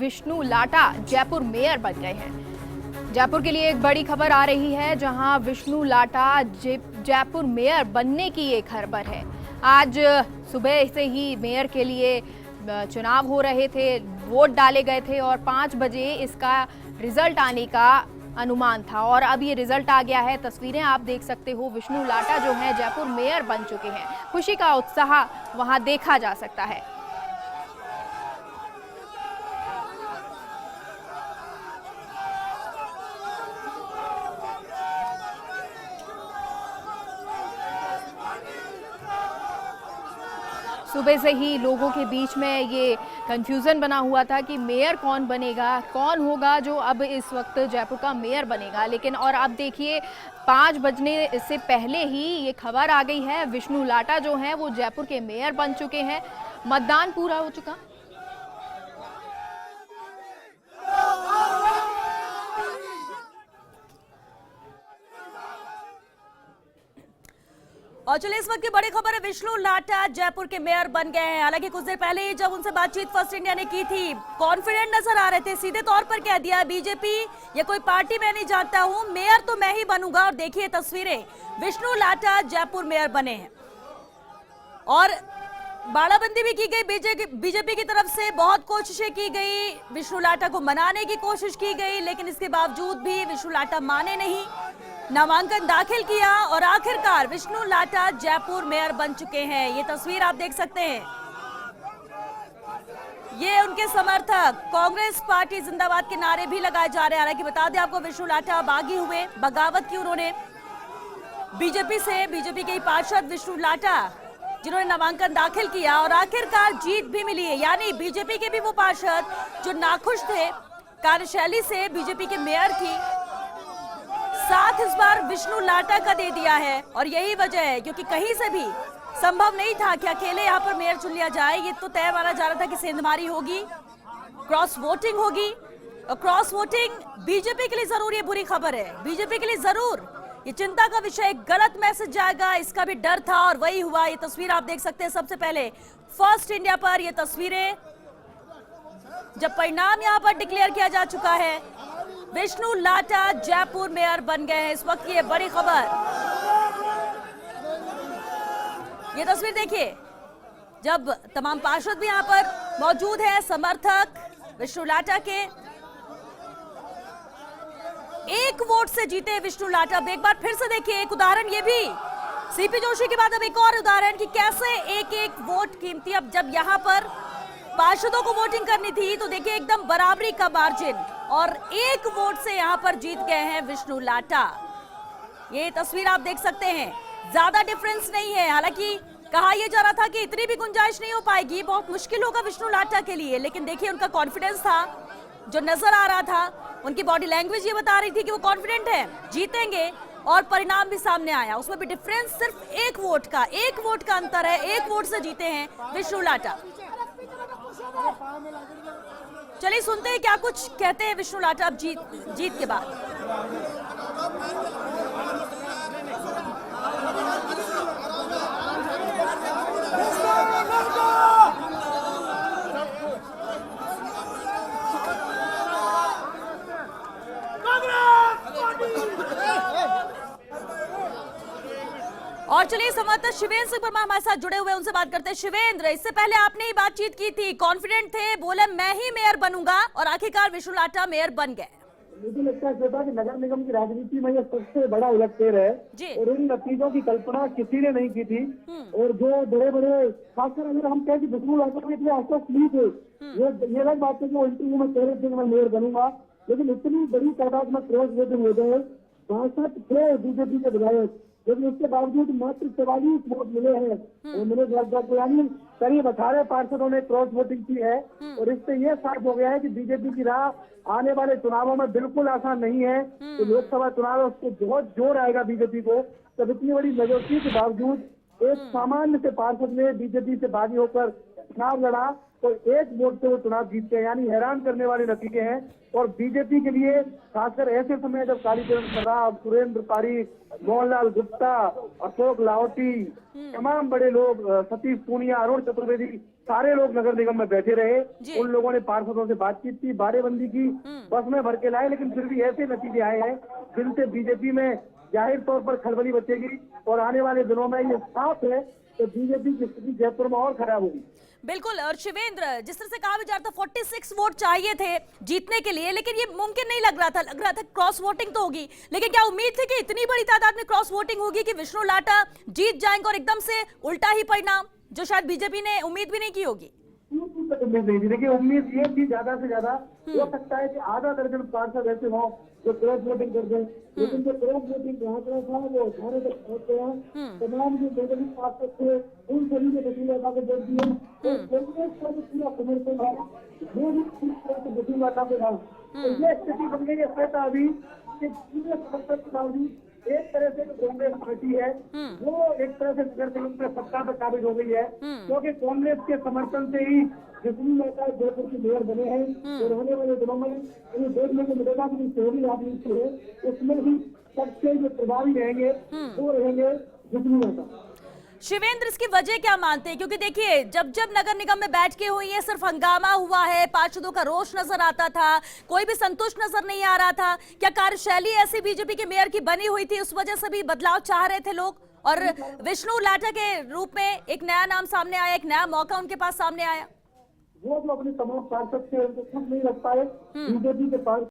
Vishnu Lata Jaipur mayor बन गए हैं। जयपुर के लिए एक बड़ी खबर आ रही है, जहां विष्णु लाटा जयपुर मेयर बनने की ये खबर है। आज सुबह से ही मेयर के लिए चुनाव हो रहे थे, वोट डाले गए थे और 5 बजे इसका रिजल्ट आने का अनुमान था और अब ये रिजल्ट आ गया है। तस्वीरें आप देख सकते हो, विष्णु लाटा जो हैं जयपुर मेयर बन चुके हैं। खुशी का उत्साह वहां देखा जा सकता है। सुबह से ही लोगों के बीच में ये कंफ्यूजन बना हुआ था कि मेयर कौन बनेगा, कौन होगा जो अब इस वक्त जयपुर का मेयर बनेगा। लेकिन और अब देखिए 5 बजने से पहले ही ये खबर आ गई है, विष्णु लाटा जो हैं वो जयपुर के मेयर बन चुके हैं। मतदान पूरा हो चुका। और चलिए इस वक्त की बड़ी खबर है, विष्णु लाटा जयपुर के मेयर बन गए हैं। हालांकि कुछ देर पहले ही जब उनसे बातचीत फर्स्ट इंडिया ने की थी, कॉन्फिडेंट नजर आ रहे थे। सीधे तौर पर कह दिया, बीजेपी या कोई पार्टी मैं नहीं जानता हूं, मेयर तो मैं ही बनूंगा। और देखिए तस्वीरें, विष्णु लाटा जयपुर मेयर बने हैं और बाड़ाबंदी भी की गई। बीजेपी की तरफ से बहुत कोशिशें की गई, विष्णु लाटा को मनाने की कोशिश की गई, लेकिन इसके बावजूद भी विष्णु लाटा माने नहीं। नामांकन दाखिल किया और आखिरकार विष्णु लाटा जयपुर मेयर बन चुके हैं। ये तस्वीर आप देख सकते हैं, ये उनके समर्थक कांग्रेस पार्टी जिंदाबाद के नारे भी लगाए जा रहे हैं। हालांकि बता दें आपको, विष्णु लाटा बागी हुए, बगावत की उन्होंने बीजेपी से। बीजेपी के पार्षद विष्णु लाटा जिन्होंने नामांकन दाखिल किया और आखिरकार जीत भी मिली है। यानी बीजेपी के भी वो पार्षद जो नाखुश थे कार्यशैली से बीजेपी के मेयर की, साथ इस बार विष्णु लाटा का दे दिया है। और यही वजह है, क्योंकि कहीं से भी संभव नहीं था कि अकेले यहाँ पर मेयर चुन लिया जाए। ये तो तय माना जा रहा था कि सेंधमारी होगी, क्रॉस वोटिंग होगी। और क्रॉस वोटिंग बीजेपी के लिए जरूर ये बुरी खबर है, बीजेपी के लिए जरूर ये चिंता का विषय, गलत मैसेज जाएगा, इसका भी डर था और वही हुआ। ये तस्वीर आप देख सकते हैं सबसे पहले फर्स्ट इंडिया पर। ये तस्वीरें जब परिणाम यहाँ पर डिक्लेयर किया जा चुका है, विष्णु लाटा जयपुर मेयर बन गए हैं। इस वक्त की ये बड़ी खबर, ये तस्वीर देखिए, जब तमाम पार्षद भी यहाँ पर मौजूद हैं, समर्थक विष्णु लाटा के। 1 वोट से जीते विष्णु लाटा। अब एक बार फिर से देखिए, एक उदाहरण ये भी सीपी जोशी के बाद अब एक और उदाहरण कि कैसे एक वोट कीमती। अब जब यहाँ पर पार्षदों को वोटिंग करनी थी तो देखिए एकदम बराबरी का मार्जिन और 1 वोट से यहाँ पर जीत गए हैं विष्णु लाटा। ये तस्वीर आप देख सकते हैं, ज्यादा डिफरेंस नहीं है। हालांकि कहा यह जा रहा था कि इतनी भी गुंजाइश नहीं हो पाएगी, बहुत मुश्किल होगा विष्णु लाटा के लिए, लेकिन देखिए उनका कॉन्फिडेंस था जो नजर आ रहा था। उनकी बॉडी लैंग्वेज ये बता रही थी कि वो कॉन्फिडेंट है, जीतेंगे। और परिणाम भी सामने आया, उसमें भी डिफरेंस सिर्फ 1 वोट का, 1 वोट का अंतर है। 1 वोट से जीते हैं विष्णु लाटा। चलिए सुनते हैं क्या कुछ कहते हैं विष्णु लाटा अब जीत के बाद। और चलिए संवाददाता शिवेंद्र सिंह परमार हमारे साथ जुड़े हुए, उनसे बात करते हैं। शिवेंद्र, इससे पहले आपने ही बातचीत की थी, कॉन्फिडेंट थे, बोले मैं ही मेयर बनूंगा और आखिरकार विष्णु लाटा मेयर बन गए। मुझे लगता है कि नगर निगम की राजनीति में यह सबसे बड़ा उलटफेर है और इन नतीजों की कल्पना किसी ने नहीं की थी। और जो बड़े बड़े, खासकर अगर हम कहें कि विष्णु लाटा में इतने आश्वस्त थे, ये अलग बात है कि वो इंटरव्यू में कह रहे थे कि मैं मेयर बनूंगा, लेकिन इतनी बड़ी तादाद में क्रॉस वोटिंग हो गए, 62 थे बीजेपी के विधायक, लेकिन उसके बावजूद मात्र 44 वोट मिले हैं। और मेरे यानी करीब 18 पार्षदों ने क्रॉस वोटिंग की है। और इससे ये साफ हो गया है कि बीजेपी की राह आने वाले चुनावों में बिल्कुल आसान नहीं है। तो लोकसभा चुनाव है, उसको बहुत जोर आएगा बीजेपी को। तब इतनी बड़ी मेजोरिटी के बावजूद एक सामान्य से पार्षद ने बीजेपी से बागी होकर चुनाव लड़ा और एक वोट से वो चुनाव जीतते हैं, यानी हैरान करने वाले नतीजे हैं। और बीजेपी के लिए खासकर ऐसे समय जब कालीचरण सर्राफ, सुरेंद्र पारिक, मोहनलाल गुप्ता, अशोक लाहौटी, तमाम बड़े लोग, सतीश पूनिया, अरुण चतुर्वेदी, सारे लोग नगर निगम में बैठे रहे। उन लोगों ने पार्षदों से बातचीत की, बारेबंदी की, बस में भर के लाए, लेकिन फिर भी ऐसे नतीजे आए हैं जिनसे बीजेपी में जाहिर तौर पर खलबली बचेगी। और आने वाले दिनों में ये साफ है कि बीजेपी की स्थिति जयपुर में और खराब होगी। बिल्कुल। और शिवेंद्र, जिस तरह से कहा भी जा रहा था 46 वोट चाहिए थे जीतने के लिए, लेकिन ये मुमकिन नहीं लग रहा था क्रॉस वोटिंग तो होगी, लेकिन क्या उम्मीद थी कि इतनी बड़ी तादाद में क्रॉस वोटिंग होगी कि विष्णु लाटा जीत जाएंगे और एकदम से उल्टा ही परिणाम, जो शायद बीजेपी ने उम्मीद भी नहीं की होगी? उम्मीद नहीं थी। देखिए, उम्मीद ये थी ज्यादा से ज्यादा हो सकता है कि आधा दर्जन पार्षद ऐसे हों जो क्रॉस वोटिंग कर दें, लेकिन जो क्रॉस वोटिंग का आंकड़ा था वो 18 तक पहुंच गया। तमाम जो निर्दलीय पार्षद थे उन सभी ने विष्णु लाटा को वोट दिए और कांग्रेस का जो पूरा समर्थन था वो भी पूरी तरह से विष्णु लाटा पे था। तो ये स्थिति बन गई है अभी कि पूरे समर्थन के बावजूद एक तरह से जो कांग्रेस पार्टी है वो एक तरह से नगर निगम में सत्ता पर काबिज हो गई है, क्योंकि कांग्रेस के समर्थन से ही विष्णु लाटा जयपुर के मेयर बने हैं। और रहने वाले दिनों में उन्हें देखने को मिलेगा कि चोरी राजनीति है उसमें भी सबसे जो प्रभावी रहेंगे वो रहेंगे विष्णु लाटा। शिवेंद्र, इसकी वजह क्या मानते हैं? क्योंकि देखिए, जब जब नगर निगम में बैठ के हुई है सिर्फ हंगामा हुआ है, पार्षदों का रोष नजर आता था, कोई भी संतुष्ट नजर नहीं आ रहा था। क्या कार्यशैली ऐसी बीजेपी के मेयर की बनी हुई थी, उस वजह से भी बदलाव चाह रहे थे लोग? और विष्णु लाटा के रूप में एक नया नाम सामने आया, एक नया मौका उनके पास सामने आया। वो जो अपने तमाम पार्षद थे उनको खुद नहीं रख पाए, बीजेपी के पार्षद